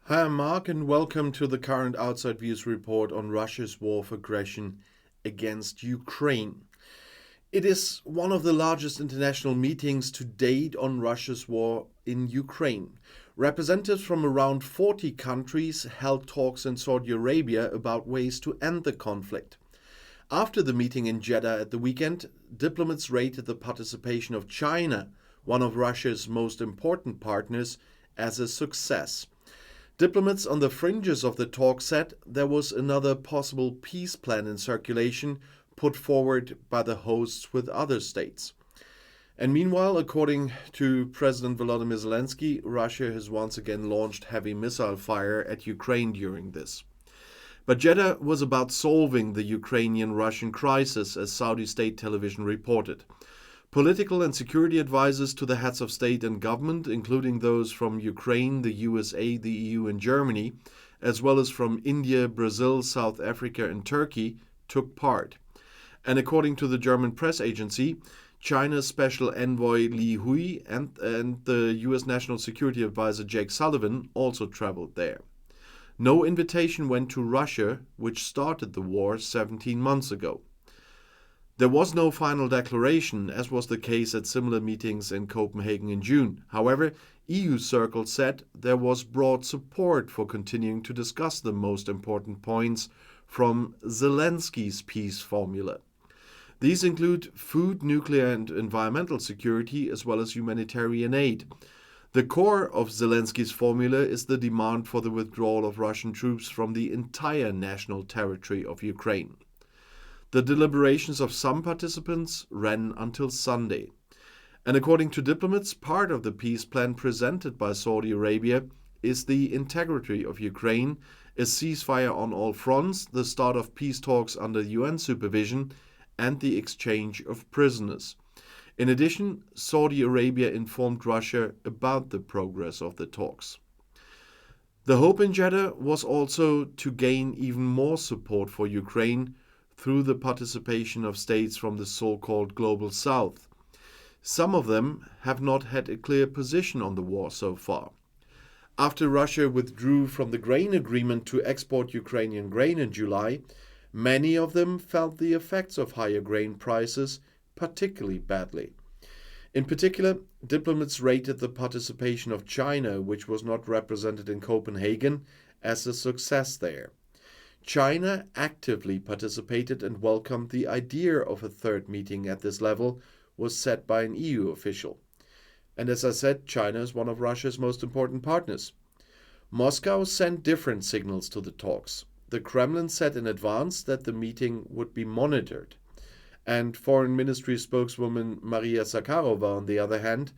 Hi, I'm Mark, and welcome to the current Outside Views report on Russia's war of aggression against Ukraine. It is one of the largest international meetings to date on Russia's war in Ukraine. Representatives from around 40 countries held talks in Saudi Arabia about ways to end the conflict. After the meeting in Jeddah at the weekend, diplomats rated the participation of China, one of Russia's most important partners, as a success. Diplomats on the fringes of the talk said there was another possible peace plan in circulation put forward by the hosts with other states. And meanwhile, according to President Volodymyr Zelenskyy, Russia has once again launched heavy missile fire at Ukraine during this. But Jeddah was about solving the Ukrainian-Russian crisis, as Saudi state television reported. Political and security advisors to the heads of state and government, including those from Ukraine, the USA, the EU, and Germany, as well as from India, Brazil, South Africa, and Turkey, took part. And according to the German press agency, China's special envoy Li Hui and the US National Security Advisor Jake Sullivan also traveled there. No invitation went to Russia, which started the war 17 months ago. There was no final declaration, as was the case at similar meetings in Copenhagen in June. However, EU circles said there was broad support for continuing to discuss the most important points from Zelenskyy's peace formula. These include food, nuclear and environmental security, as well as humanitarian aid. The core of Zelenskyy's formula is the demand for the withdrawal of Russian troops from the entire national territory of Ukraine. The deliberations of some participants ran until Sunday. And according to diplomats, part of the peace plan presented by Saudi Arabia is the integrity of Ukraine, a ceasefire on all fronts, the start of peace talks under UN supervision, and the exchange of prisoners. In addition, Saudi Arabia informed Russia about the progress of the talks. The hope in Jeddah was also to gain even more support for Ukraine through the participation of states from the so-called Global South. Some of them have not had a clear position on the war so far. After Russia withdrew from the grain agreement to export Ukrainian grain in July, many of them felt the effects of higher grain prices particularly badly. In particular, diplomats rated the participation of China, which was not represented in Copenhagen, as a success there. China actively participated and welcomed the idea of a third meeting at this level, was said by an EU official. And as I said, China is one of Russia's most important partners. Moscow sent different signals to the talks. The Kremlin said in advance that the meeting would be monitored. And Foreign Ministry spokeswoman Maria Zakharova, on the other hand,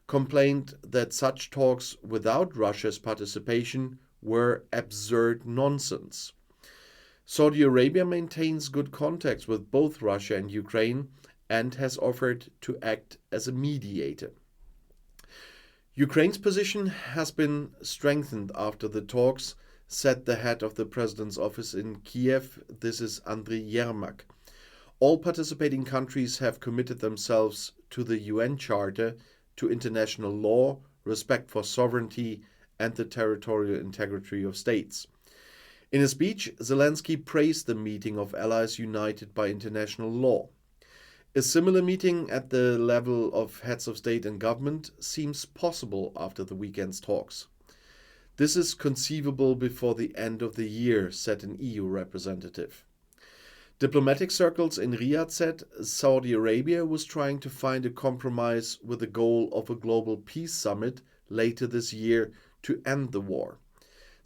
complained that such talks without Russia's participation were absurd nonsense. Saudi Arabia maintains good contacts with both Russia and Ukraine and has offered to act as a mediator. Ukraine's position has been strengthened after the talks, said the head of the president's office in Kiev. This is Andriy Yermak. All participating countries have committed themselves to the UN Charter, to international law, respect for sovereignty, and the territorial integrity of states. In a speech, Zelenskyy praised the meeting of allies united by international law. A similar meeting at the level of heads of state and government seems possible after the weekend's talks. This is conceivable before the end of the year, said an EU representative. Diplomatic circles in Riyadh said Saudi Arabia was trying to find a compromise with the goal of a global peace summit later this year to end the war.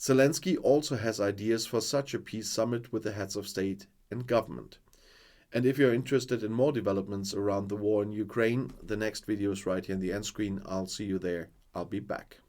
Zelenskyy also has ideas for such a peace summit with the heads of state and government. And if you're interested in more developments around the war in Ukraine, the next video is right here on the end screen. I'll see you there. I'll be back.